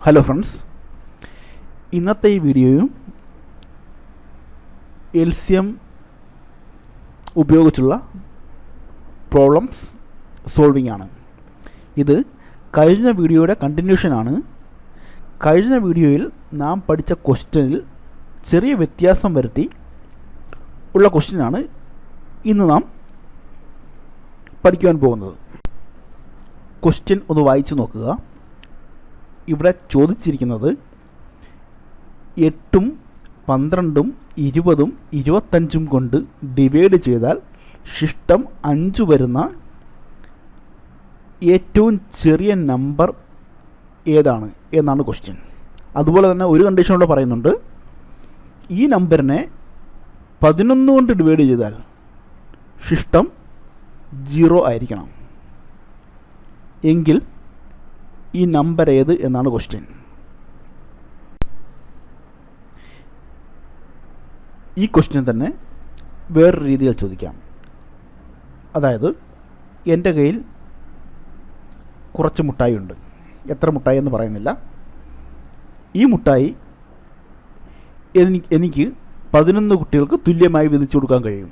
Hello friends, ഇന്നത്തെ ഈ വീഡിയോയും LCM ഉപയോഗിച്ചുള്ള പ്രോബ്ലംസ് സോൾവിംഗ് ആണ്. ഇത് കഴിഞ്ഞ വീഡിയോയുടെ കണ്ടിന്യൂഷനാണ്. കഴിഞ്ഞ വീഡിയോയിൽ നാം പഠിച്ച ക്വസ്റ്റ്യനിൽ ചെറിയ വ്യത്യാസം വരുത്തി ഉള്ള ക്വസ്റ്റ്യനാണ് ഇന്ന് നാം പഠിക്കുവാൻ പോകുന്നത്. ക്വസ്റ്റ്യൻ ഒന്ന് വായിച്ചു നോക്കുക. ഇവിടെ ചോദിച്ചിരിക്കുന്നത് 8ഉം 12ഉം 20ഉം 25ഉം കൊണ്ട് ഡിവൈഡ് ചെയ്താൽ ശിഷ്ടം 5 വരുന്ന ഏറ്റവും ചെറിയ നമ്പർ ഏതാണ് എന്നാണ് ക്വസ്റ്റ്യൻ. അതുപോലെ തന്നെ ഒരു കണ്ടീഷനോടെ പറയുന്നുണ്ട്, ഈ നമ്പറിനെ 11 കൊണ്ട് ഡിവൈഡ് ചെയ്താൽ ശിഷ്ടം 0 ആയിരിക്കണം. എങ്കിൽ ഈ നമ്പർ ഏത് എന്നാണ് ക്വസ്റ്റ്യൻ. ഈ ക്വസ്റ്റ്യൻ തന്നെ വേറൊരു രീതിയിൽ ചോദിക്കാം. അതായത്, എൻ്റെ കയ്യിൽ കുറച്ച് മുട്ടായി ഉണ്ട്. എത്ര മുട്ടായി എന്ന് പറയുന്നില്ല. ഈ മുട്ടായി എനിക്ക് 11 കുട്ടികൾക്ക് തുല്യമായി വീതിച്ചു കൊടുക്കാൻ കഴിയും.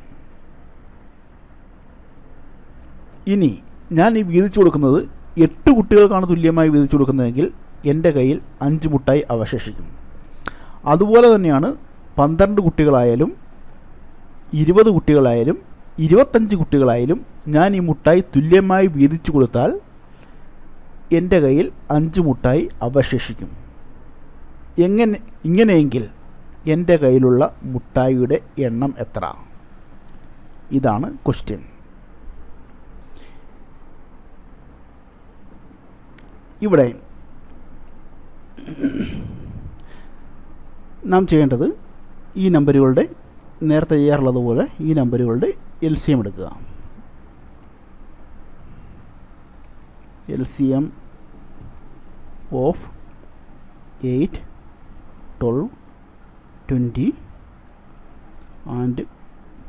ഇനി ഞാൻ ഈ വീതിച്ചു കൊടുക്കുന്നത് 8 കുട്ടികൾക്കാണ് തുല്യമായി വീതിച്ചു കൊടുക്കുന്നതെങ്കിൽ എൻ്റെ കയ്യിൽ 5 മുട്ടായി അവശേഷിക്കും. അതുപോലെ തന്നെയാണ് 12 കുട്ടികളായാലും 20 കുട്ടികളായാലും 25 കുട്ടികളായാലും ഞാൻ ഈ മുട്ടായി തുല്യമായി വീതിച്ചു കൊടുത്താൽ എൻ്റെ കയ്യിൽ 5 മുട്ടായി അവശേഷിക്കും. ഇങ്ങനെയെങ്കിൽ എൻ്റെ കയ്യിലുള്ള മുട്ടായിയുടെ എണ്ണം എത്ര? ഇതാണ് ക്വസ്റ്റ്യൻ. ഇവിടെ നാം ചെയ്യേണ്ടത്, ഈ നമ്പറുകളുടെ നേരത്തെ ചെയ്യാറുള്ളത് പോലെ ഈ നമ്പറുകളുടെ LCM എടുക്കുക. LCM of 8, 12, 20 and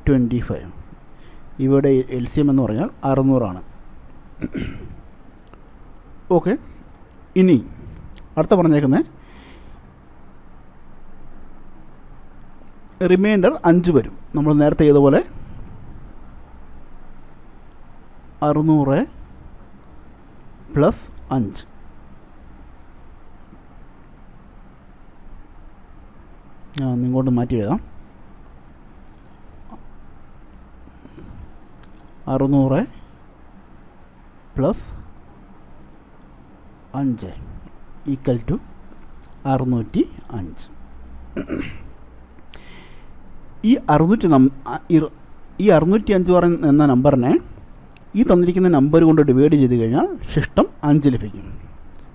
25. ഇവിടെ LCM എന്ന് പറഞ്ഞാൽ 600 ഓക്കെ. ഇനി അടുത്ത പറഞ്ഞേക്കുന്നത് റിമൈൻഡർ 5 വരും. നമ്മൾ നേരത്തെ ചെയ്തപോലെ 600 പ്ലസ് 5. ഞാൻ ഇങ്ങോട്ട് മാറ്റി എഴുതാം. 600 പ്ലസ് 5 ഈക്വൽ ടു 605. ഈ 605 എന്ന നമ്പറിനെ ഈ തന്നിരിക്കുന്ന നമ്പർ കൊണ്ട് ഡിവൈഡ് ചെയ്ത് കഴിഞ്ഞാൽ ശിഷ്ടം 5 ലഭിക്കും.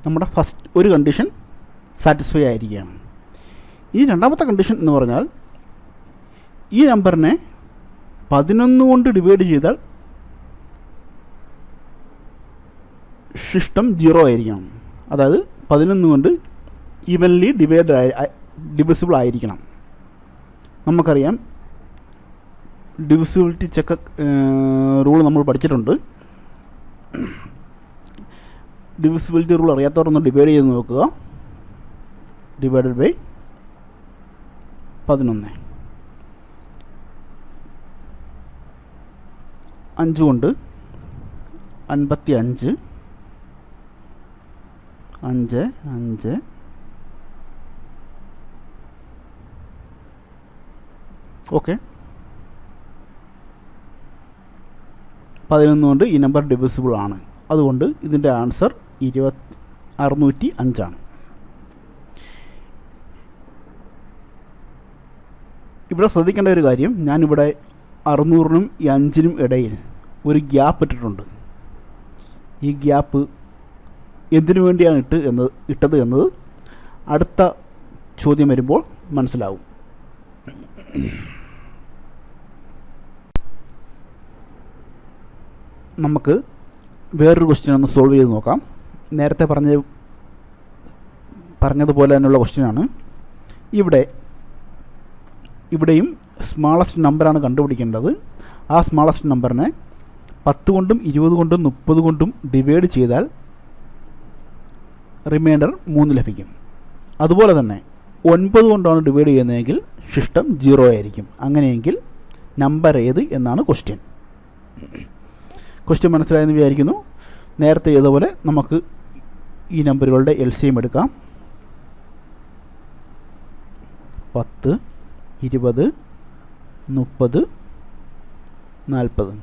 നമ്മുടെ ഫസ്റ്റ് ഒരു കണ്ടീഷൻ സാറ്റിസ്ഫൈ ആയിരിക്കുകയാണ്. ഈ രണ്ടാമത്തെ കണ്ടീഷൻ എന്ന് പറഞ്ഞാൽ, ഈ നമ്പറിനെ 11 കൊണ്ട് ഡിവൈഡ് ചെയ്താൽ ശിഷ്ടം 0 ആയിരിക്കണം. അതായത് 11 കൊണ്ട് ഈവൻലി ഡിവിസിബിൾ ആയിരിക്കണം. നമുക്കറിയാം, ഡിവിസിബിലിറ്റി ചെക്ക് റൂൾ നമ്മൾ പഠിച്ചിട്ടുണ്ട്. ഡിവിസിബിലിറ്റി റൂൾ അറിയാത്തവരൊന്ന് ഡിവൈഡ് ചെയ്ത് നോക്കുക. Divided by 11. 5 കൊണ്ട് 55, 5, 5. ഓക്കെ. 11 കൊണ്ട് ഈ നമ്പർ ഡിവിസിബിൾ ആണ്. അതുകൊണ്ട് ഇതിൻ്റെ ആൻസർ 605 ആണ്. ഇവിടെ ശ്രദ്ധിക്കേണ്ട ഒരു കാര്യം, ഞാനിവിടെ 600-നും 5-നും ഇടയിൽ ഒരു ഗ്യാപ്പ് ഇട്ടിട്ടുണ്ട്. ഈ ഗ്യാപ്പ് എന്തിനു വേണ്ടിയാണ് ഇട്ടത് എന്നത് അടുത്ത ചോദ്യം വരുമ്പോൾ മനസ്സിലാവും. നമുക്ക് വേറൊരു ക്വസ്റ്റ്യൻ ഒന്ന് സോൾവ് ചെയ്ത് നോക്കാം. നേരത്തെ പറഞ്ഞതുപോലെ തന്നെയുള്ള ക്വസ്റ്റ്യനാണ്. ഇവിടെയും സ്മാളസ്റ്റ് നമ്പറാണ് കണ്ടുപിടിക്കേണ്ടത്. ആ സ്മാളസ്റ്റ് നമ്പറിനെ 10 കൊണ്ടും 20 കൊണ്ടും 30 കൊണ്ടും ഡിവൈഡ് ചെയ്താൽ റിമൈൻഡർ 3 ലഭിക്കും. അതുപോലെ തന്നെ 9 കൊണ്ടാണ് ഡിവൈഡ് ചെയ്യുന്നതെങ്കിൽ ശിഷ്ടം 0 ആയിരിക്കും. അങ്ങനെയെങ്കിൽ നമ്പർ ഏത് എന്നാണ് ക്വസ്റ്റ്യൻ. ക്വസ്റ്റ്യൻ മനസ്സിലായെന്ന് വിചാരിക്കുന്നു. നേരത്തെ ചെയ്തപോലെ നമുക്ക് ഈ നമ്പറുകളുടെ LCM എടുക്കാം. 10, 20, 30, 40.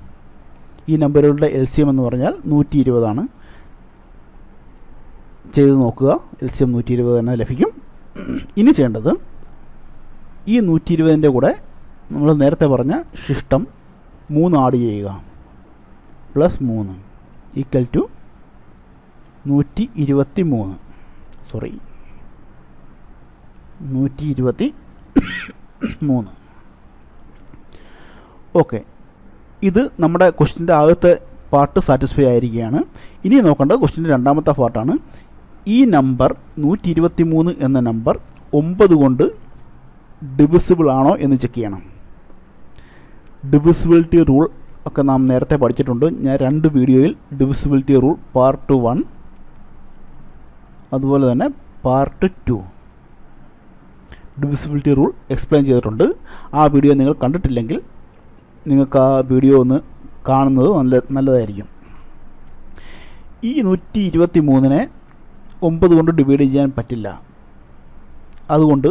ഈ നമ്പറുകളുടെ LCM എന്ന് പറഞ്ഞാൽ 120 ആണ്. ചെയ്ത് നോക്കുക, LCM 120 തന്നെ ലഭിക്കും. ഇനി ചെയ്യേണ്ടത് ഈ 120ൻ്റെ കൂടെ നമ്മൾ നേരത്തെ പറഞ്ഞ ശിഷ്ടം 3 ആഡ് ചെയ്യുക. +3 ഈക്വൽ ടു 123. 123. ഓക്കെ, ഇത് നമ്മുടെ ക്വസ്റ്റ്യൻ്റെ ആദ്യത്തെ പാർട്ട് സാറ്റിസ്ഫൈ ആയിരിക്കുകയാണ്. ഇനി നോക്കേണ്ടത് ക്വസ്റ്റ്യൻ്റെ രണ്ടാമത്തെ പാർട്ടാണ്. ഈ നമ്പർ 123 എന്ന നമ്പർ 9 കൊണ്ട് ഡിവിസിബിൾ ആണോ എന്ന് ചെക്ക് ചെയ്യണം. ഡിവിസിബിലിറ്റി റൂൾ ഒക്കെ നാം നേരത്തെ പഠിച്ചിട്ടുണ്ട്. ഞാൻ 2 വീഡിയോയിൽ ഡിവിസിബിലിറ്റി റൂൾ പാർട്ട് 1 അതുപോലെ തന്നെ പാർട്ട് 2 ഡിവിസിബിലിറ്റി റൂൾ എക്സ്പ്ലെയിൻ ചെയ്തിട്ടുണ്ട്. ആ വീഡിയോ നിങ്ങൾ കണ്ടിട്ടില്ലെങ്കിൽ നിങ്ങൾക്ക് ആ വീഡിയോ ഒന്ന് കാണുന്നത് നല്ലതായിരിക്കും. ഈ 123നെ 9 കൊണ്ട് ഡിവൈഡ് ചെയ്യാൻ പറ്റില്ല. അതുകൊണ്ട്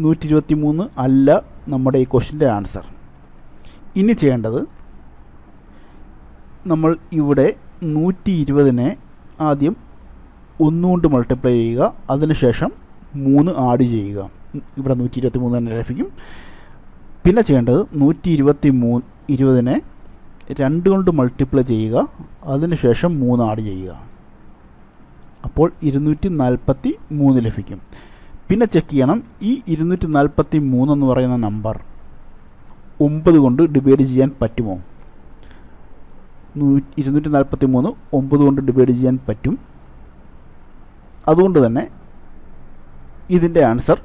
123 അല്ല നമ്മുടെ ഈ ക്വസ്റ്റ്യൻ്റെ ആൻസർ. ഇനി ചെയ്യേണ്ടത് നമ്മൾ ഇവിടെ 120നെ ആദ്യം 1 കൊണ്ട് മൾട്ടിപ്ലൈ ചെയ്യുക. അതിനുശേഷം 3 ആഡ് ചെയ്യുക. ഇവിടെ 123 തന്നെ ലഭിക്കും. പിന്നെ ചെയ്യേണ്ടത് 120നെ 2 കൊണ്ട് മൾട്ടിപ്ലൈ ചെയ്യുക. അതിനുശേഷം 3 ആഡ് ചെയ്യുക. അപ്പോൾ 243 ലഭിക്കും. പിന്നെ ചെക്ക് ചെയ്യണം, ഈ 243 എന്ന് പറയുന്ന നമ്പർ 9 കൊണ്ട് ഡിവൈഡ് ചെയ്യാൻ പറ്റുമോ? 243 9 കൊണ്ട് ഡിവൈഡ് ചെയ്യാൻ പറ്റും. അതുകൊണ്ട് തന്നെ ഇതിൻ്റെ ആൻസർ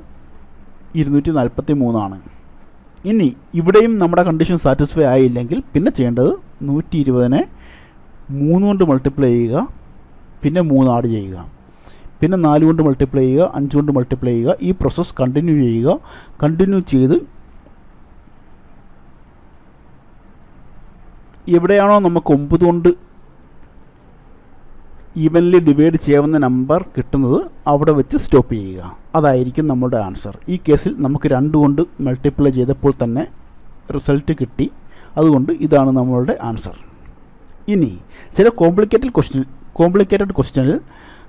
243 ആണ്. ഇനി ഇവിടെയും നമ്മുടെ കണ്ടീഷൻ സാറ്റിസ്ഫൈ ആയില്ലെങ്കിൽ പിന്നെ ചെയ്യേണ്ടത് 120നെ 3 കൊണ്ട് മൾട്ടിപ്ലൈ ചെയ്യുക. പിന്നെ 3 ആഡ് ചെയ്യുക. പിന്നെ 4 കൊണ്ട് മൾട്ടിപ്ലൈ ചെയ്യുക. 5 കൊണ്ട് മൾട്ടിപ്ലൈ ചെയ്യുക. ഈ പ്രോസസ്സ് കണ്ടിന്യൂ ചെയ്യുക. കണ്ടിന്യൂ ചെയ്ത് എവിടെയാണോ നമുക്ക് 9 കൊണ്ട് ഈവൻലി ഡിവൈഡ് ചെയ്യാവുന്ന നമ്പർ കിട്ടുന്നത് അവിടെ വെച്ച് സ്റ്റോപ്പ് ചെയ്യുക. അതായിരിക്കും നമ്മുടെ ആൻസർ. ഈ കേസിൽ നമുക്ക് 2 കൊണ്ട് മൾട്ടിപ്ലൈ ചെയ്തപ്പോൾ തന്നെ റിസൾട്ട് കിട്ടി. അതുകൊണ്ട് ഇതാണ് നമ്മളുടെ ആൻസർ. ഇനി ചില കോംപ്ലിക്കേറ്റഡ് ക്വസ്റ്റ്യനിൽ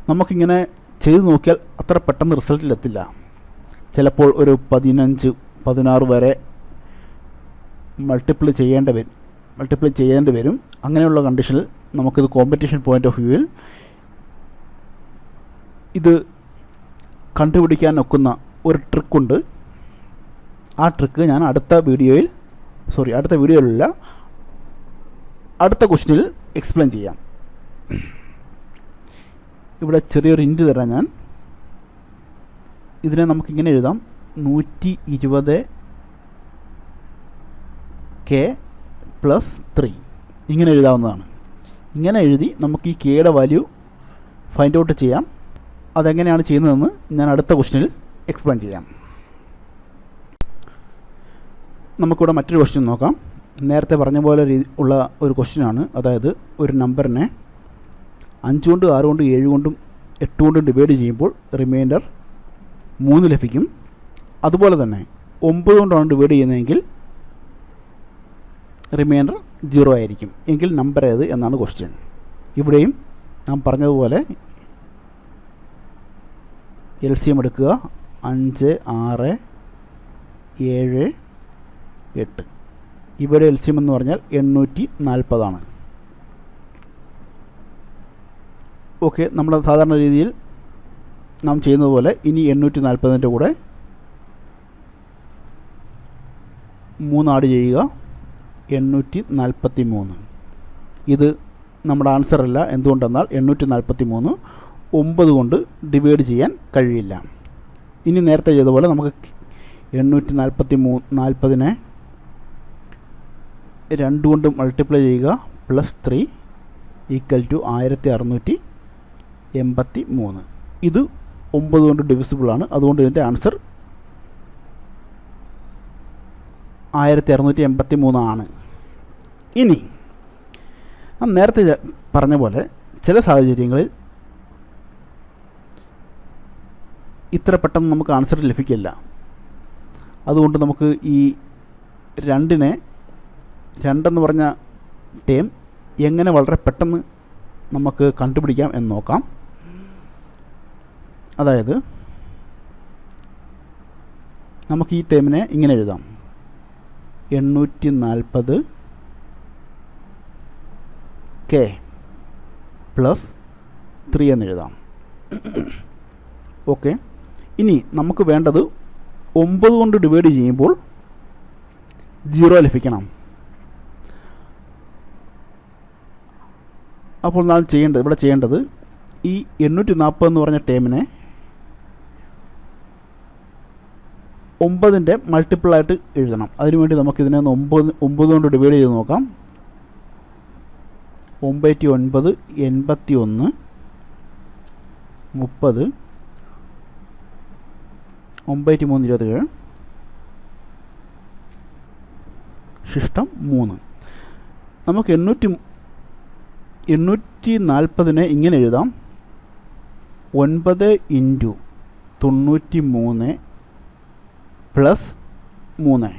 നമുക്കിങ്ങനെ ചെയ്ത് നോക്കിയാൽ അത്ര പെട്ടെന്ന് റിസൾട്ടിലെത്തില്ല. ചിലപ്പോൾ ഒരു 15, 16 വരെ മൾട്ടിപ്ലൈ ചെയ്യേണ്ടി വരും. അങ്ങനെയുള്ള കണ്ടീഷനിൽ നമുക്കിത് കോമ്പറ്റീഷൻ പോയിൻ്റ് ഓഫ് വ്യൂവിൽ ഇത് കണ്ടുപിടിക്കാൻ ഒക്കുന്ന ഒരു ട്രിക്കുണ്ട്. ആ ട്രിക്ക് ഞാൻ അടുത്ത വീഡിയോയിലല്ല അടുത്ത ക്വസ്റ്റ്യനിൽ എക്സ്പ്ലെയിൻ ചെയ്യാം. ഇവിടെ ചെറിയൊരു ഇൻറ്റ് തരാം ഞാൻ. ഇതിനെ നമുക്കിങ്ങനെ എഴുതാം, 120K + 3 ഇങ്ങനെ എഴുതാവുന്നതാണ്. ഇങ്ങനെ എഴുതി നമുക്ക് ഈ കെയുടെ വാല്യൂ ഫൈൻഡ് ഔട്ട് ചെയ്യാം. അതെങ്ങനെയാണ് ചെയ്യുന്നതെന്ന് ഞാൻ അടുത്ത ക്വസ്റ്റ്യനിൽ എക്സ്പ്ലെയിൻ ചെയ്യാം. നമുക്കിവിടെ മറ്റൊരു ക്വസ്റ്റ്യൻ നോക്കാം. നേരത്തെ പറഞ്ഞ പോലെ ഉള്ള ഒരു ക്വസ്റ്റ്യനാണ്. അതായത് ഒരു നമ്പറിനെ 5 കൊണ്ട് 6 കൊണ്ട് 7 കൊണ്ടും 8 കൊണ്ടും ഡിവൈഡ് ചെയ്യുമ്പോൾ റിമൈൻഡർ 3 ലഭിക്കും. അതുപോലെ തന്നെ 9 കൊണ്ടാണ് ഡിവൈഡ് ചെയ്യുന്നതെങ്കിൽ റിമൈൻഡർ 0 ആയിരിക്കും. എങ്കിൽ നമ്പർ ഏത് എന്നാണ് ക്വസ്റ്റ്യൻ. ഇവിടെയും നാം പറഞ്ഞതുപോലെ LCM എടുക്കുക. 5, 6, 7, 8. ഇവിടെ LCM എന്ന് പറഞ്ഞാൽ 840 ആണ്. ഓക്കെ, നമ്മൾ സാധാരണ രീതിയിൽ നാം ചെയ്യുന്നത് പോലെ ഇനി 840ൻ്റെ കൂടെ 3 ആഡ് ചെയ്യുക. 843. ഇത് നമ്മുടെ ആൻസർ അല്ല. എന്തുകൊണ്ടെന്നാൽ 843 9 കൊണ്ട് ഡിവൈഡ് ചെയ്യാൻ കഴിയില്ല. ഇനി നേരത്തെ ചെയ്ത പോലെ നമുക്ക് 840നെ 2 കൊണ്ട് മൾട്ടിപ്ലൈ ചെയ്യുക. +3 = 1683. ഇത് 9 കൊണ്ട് ഡിവിസിബിളാണ്. അതുകൊണ്ട് ഇതിൻ്റെ ആൻസർ 1683 ആണ്. ഇനി നാം നേരത്തെ പറഞ്ഞ പോലെ ചില സാഹചര്യങ്ങളിൽ ഇത്ര പെട്ടെന്ന് നമുക്ക് ആൻസർ ലഭിക്കില്ല. അതുകൊണ്ട് നമുക്ക് ഈ 2 പറഞ്ഞ ടേം എങ്ങനെ വളരെ പെട്ടെന്ന് നമുക്ക് കണ്ടുപിടിക്കാം എന്ന് നോക്കാം. അതായത് നമുക്ക് ഈ ടേമിനെ ഇങ്ങനെ എഴുതാം, 840 K പ്ലസ് 3 എന്ന് എഴുതാം. ഓക്കെ. ഇനി നമുക്ക് വേണ്ടത് 9 കൊണ്ട് ഡിവൈഡ് ചെയ്യുമ്പോൾ 0 ലഭിക്കണം. അപ്പോൾ നാം ഇവിടെ ചെയ്യേണ്ടത് ഈ 840 എന്ന് പറഞ്ഞ ടേമിനെ 9ൻ്റെ മൾട്ടിപ്പിളായിട്ട് എഴുതണം. അതിനുവേണ്ടി നമുക്കിതിനെ 9 കൊണ്ട് ഡിവൈഡ് ചെയ്ത് നോക്കാം. 9 81 30 9 3 27 ശിഷ്ടം 3. നമുക്ക് 840 ഇങ്ങനെ എഴുതാം, 9 × 93 പ്ലസ് 3.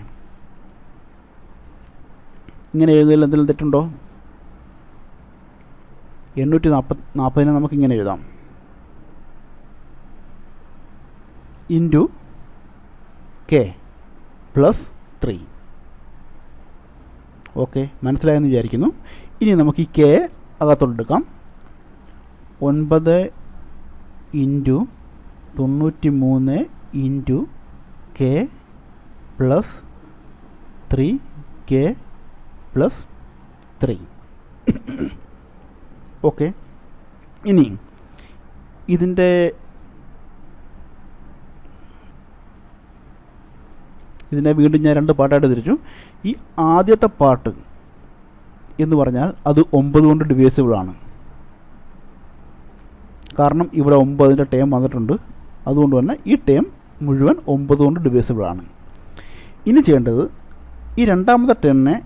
ഇങ്ങനെ എഴുതുന്നതിൽ എന്തെങ്കിലും തെറ്റുണ്ടോ? 840 നമുക്കിങ്ങനെ എഴുതാം, ഇൻറ്റു K പ്ലസ് 3. ഓക്കെ, മനസ്സിലായെന്ന് വിചാരിക്കുന്നു. ഇനി നമുക്ക് ഈ K അകത്തോട്ടെടുക്കാം. 9 × 93 into K plus 3 K plus 3. Okay. ഇനി ഇതിനെ വീണ്ടും ഞാൻ 2 പാർട്ടായിട്ട് തിരിച്ചു. ഈ ആദ്യത്തെ പാർട്ട് എന്ന് പറഞ്ഞാൽ അത് 9 കൊണ്ട് ഡിവൈസിബിളാണ്. കാരണം ഇവിടെ 9ൻ്റെ ടേം വന്നിട്ടുണ്ട്. അതുകൊണ്ട് തന്നെ ഈ ടേം മുഴുവൻ 9 കൊണ്ട് ഡിവൈസിബിളാണ്. ഇനി ചെയ്യേണ്ടത് ഈ രണ്ടാമത്തെ ടേമിനെ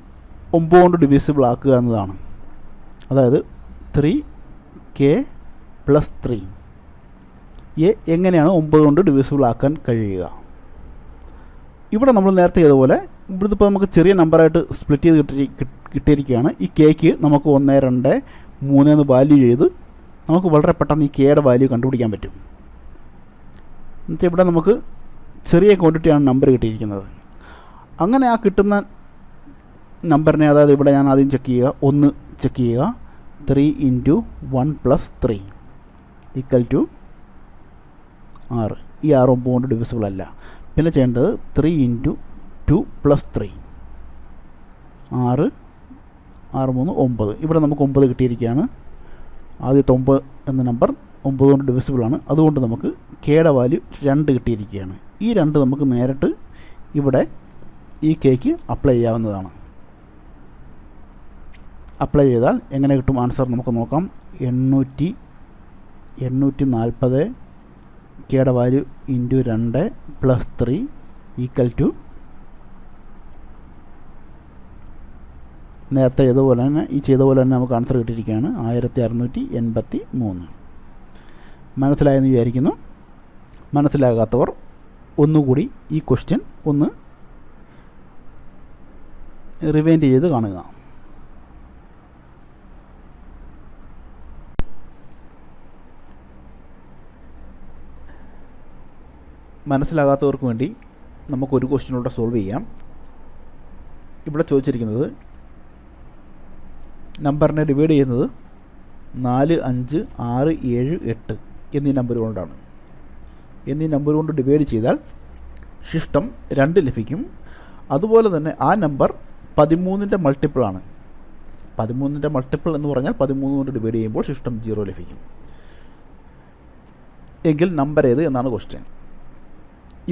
9 കൊണ്ട് ഡിവൈസിബിൾ ആക്കുക എന്നതാണ്. അതായത് 3K പ്ലസ് 3 എങ്ങനെയാണ് 9 കൊണ്ട് ഡിവൈസിബിൾ ആക്കാൻ കഴിയുക? ഇവിടെ നമ്മൾ നേരത്തെ ചെയ്തതുപോലെ ഇവിടുത്തെ ഇപ്പോൾ നമുക്ക് ചെറിയ നമ്പറായിട്ട് സ്പ്ലിറ്റ് ചെയ്ത് കിട്ടിയിരിക്കുകയാണ്. ഈ Kക്ക് നമുക്ക് 1 2 3 എന്ന് വാല്യൂ ചെയ്ത് നമുക്ക് വളരെ പെട്ടെന്ന് ഈ Kയുടെ വാല്യൂ കണ്ടുപിടിക്കാൻ പറ്റും. എന്നുവെച്ചാൽ ഇവിടെ നമുക്ക് ചെറിയ ക്വാണ്ടിറ്റിയാണ് നമ്പർ കിട്ടിയിരിക്കുന്നത്. അങ്ങനെ ആ കിട്ടുന്ന നമ്പറിനെ, അതായത് ഇവിടെ ഞാൻ ആദ്യം ചെക്ക് ചെയ്യുക, 1 ചെക്ക് ചെയ്യുക, 3 × 1 + 3 = 6. ഈ 6 9 കൊണ്ട് ഡിവിസിബിൾ അല്ല. പിന്നെ ചെയ്യേണ്ടത് 3 × 2 + 3 6 6 3 9. ഇവിടെ നമുക്ക് 9 കിട്ടിയിരിക്കുകയാണ്. ആദ്യത്തെ 9 എന്ന നമ്പർ 9 കൊണ്ട് ഡിവിസിബിളാണ്. അതുകൊണ്ട് നമുക്ക് Kയുടെ വാല്യൂ 2 കിട്ടിയിരിക്കുകയാണ്. ഈ 2 നമുക്ക് നേരിട്ട് ഇവിടെ ഈ Kക്ക് അപ്ലൈ ചെയ്യാവുന്നതാണ്. അപ്ലൈ ചെയ്താൽ എങ്ങനെ കിട്ടും ആൻസർ നമുക്ക് നോക്കാം. 840 Kയുടെ വാല്യൂ × 2 + 3 = നേരത്തെ ചെയ്ത പോലെ തന്നെ നമുക്ക് ആൻസർ കിട്ടിയിരിക്കുകയാണ് 1683. മനസ്സിലായെന്ന് വിചാരിക്കുന്നു. മനസ്സിലാകാത്തവർ ഒന്നുകൂടി ഈ ക്വസ്റ്റ്യൻ ഒന്ന് റിവൈൻഡ് ചെയ്ത് കാണുക. മനസ്സിലാകാത്തവർക്ക് വേണ്ടി നമുക്കൊരു ക്വസ്റ്റ്യനോടെ സോൾവ് ചെയ്യാം. ഇവിടെ ചോദിച്ചിരിക്കുന്നത് നമ്പറിനെ ഡിവൈഡ് ചെയ്യുന്നത് 4 5 6 7 8 എന്നീ നമ്പർ കൊണ്ടാണ്. എന്നീ നമ്പർ കൊണ്ട് ഡിവൈഡ് ചെയ്താൽ ശിഷ്ടം 2 ലഭിക്കും. അതുപോലെ തന്നെ ആ നമ്പർ 13ൻ്റെ മൾട്ടിപ്പിളാണ്. 13ൻ്റെ മൾട്ടിപ്പിൾ എന്ന് പറഞ്ഞാൽ 13 കൊണ്ട് ഡിവൈഡ് ചെയ്യുമ്പോൾ ശിഷ്ടം 0 ലഭിക്കും. എങ്കിൽ നമ്പർ ഏത് എന്നാണ് ക്വസ്റ്റ്യൻ.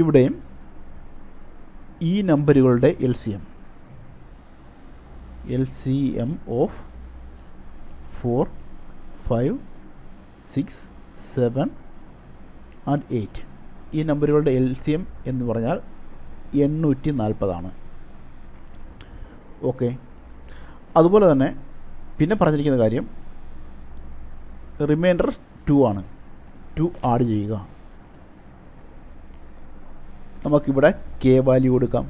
ഇവിടെയും ഈ നമ്പറുകളുടെ LCM ഓഫ് 4 5 6 7 ആൻഡ് 8. ഈ നമ്പറുകളുടെ LCM എന്ന് പറഞ്ഞാൽ 840. ഓക്കെ. അതുപോലെ തന്നെ പിന്നെ പറഞ്ഞിരിക്കുന്ന കാര്യം റിമൈൻഡർ 2 ആണ്. 2 ആഡ് ചെയ്യുക. നമുക്കിവിടെ K വാല്യൂ കൊടുക്കാം.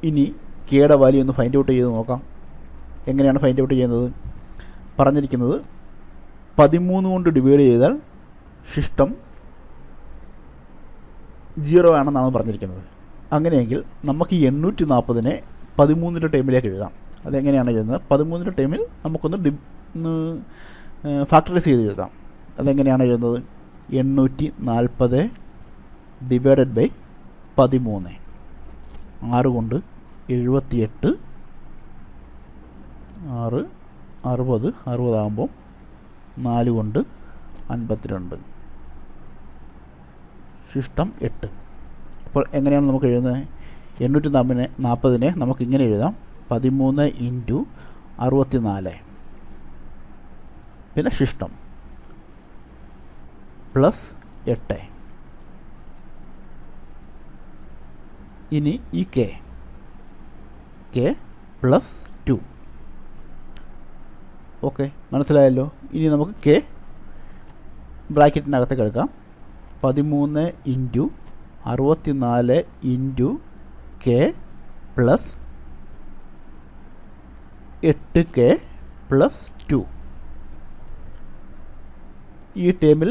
ഇനി Kയുടെ വാല്യൂ ഒന്ന് ഫൈൻഡ് ഔട്ട് ചെയ്ത് നോക്കാം. എങ്ങനെയാണ് ഫൈൻഡ് ഔട്ട് ചെയ്യുന്നത്? പറഞ്ഞിരിക്കുന്നത് 13 കൊണ്ട് ഡിവൈഡ് ചെയ്താൽ ശിഷ്ടം 0 ആണെന്നാണ് പറഞ്ഞിരിക്കുന്നത്. അങ്ങനെയെങ്കിൽ നമുക്ക് ഈ 840നെ 13ൻ്റെ ടൈമിലേക്ക് എഴുതാം. അതെങ്ങനെയാണ് എഴുതുന്നത്? 13ൻ്റെ ടൈമിൽ നമുക്കൊന്ന് ഫാക്ടറൈസ് ചെയ്ത് എഴുതാം. അതെങ്ങനെയാണ് എഴുതുന്നത്? 840 ഡിവൈഡഡ് ബൈ 13. 6 കൊണ്ട് 78, 6 60, 60 ആകുമ്പോൾ 4 കൊണ്ട് 52, ശിഷ്ടം 8. അപ്പോൾ എങ്ങനെയാണ് നമുക്ക് എഴുതുന്നത്? 840നെ നമുക്കിങ്ങനെ എഴുതാം. 13 ഇൻറ്റു 64 പിന്നെ ശിഷ്ടം പ്ലസ് 8. ഇനി ഈ K പ്ലസ് 2. ഓക്കെ, മനസ്സിലായല്ലോ. ഇനി നമുക്ക് K ബ്രാക്കറ്റിനകത്തേക്ക് എടുക്കാം. 13 into 64 into K plus 8K plus 2. ഈ ടേമിൽ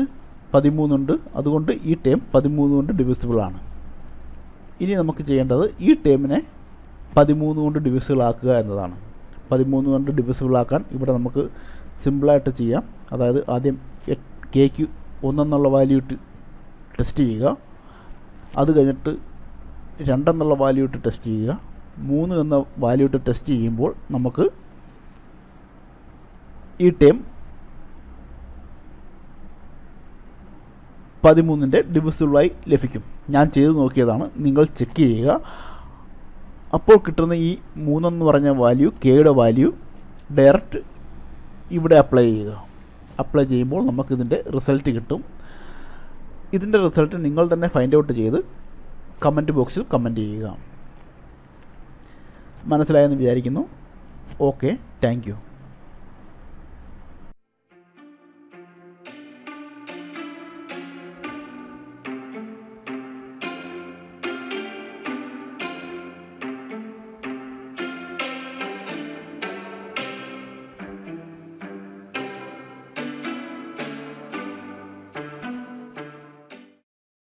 13 ഉണ്ട്, അതുകൊണ്ട് ഈ ടേം 13 കൊണ്ട് ഡിവിസിബിൾ ആണ്. ഇനി നമുക്ക് ചെയ്യേണ്ടത് ഈ ടേമിനെ 13 കൊണ്ട് ഡിവിസിബിൾ ആക്കുക എന്നതാണ്. 13 കൊണ്ട് ഡിവിസിബിൾ ആക്കാൻ ഇവിടെ നമുക്ക് സിമ്പിളായിട്ട് ചെയ്യാം. അതായത് ആദ്യം Kക്ക് 1 എന്നുള്ള വാല്യൂ ഇട്ട് ടെസ്റ്റ് ചെയ്യുക. അത് കഴിഞ്ഞിട്ട് 2 എന്നുള്ള വാല്യൂ ഇട്ട് ടെസ്റ്റ് ചെയ്യുക. 3 എന്ന വാല്യൂ ഇട്ട് ടെസ്റ്റ് ചെയ്യുമ്പോൾ നമുക്ക് ഈ ടേം 13ൻ്റെ ഡിവിസിബിളായി ലഭിക്കും. ഞാൻ ചെയ്ത് നോക്കിയതാണ്, നിങ്ങൾ ചെക്ക് ചെയ്യുക. അപ്പോൾ കിട്ടുന്ന ഈ 3 എന്ന് പറഞ്ഞ വാല്യൂ, Kയുടെ വാല്യൂ ഡയറക്റ്റ് ഇവിടെ അപ്ലൈ ചെയ്യുക. അപ്ലൈ ചെയ്യുമ്പോൾ നമുക്കിതിൻ്റെ റിസൾട്ട് കിട്ടും. ഇതിൻ്റെ റിസൾട്ട് നിങ്ങൾ തന്നെ ഫൈൻഡ് ഔട്ട് ചെയ്ത് കമൻറ്റ് ബോക്സിൽ കമൻറ്റ് ചെയ്യുക. മനസ്സിലായെന്ന് വിചാരിക്കുന്നു. Okay, thank you.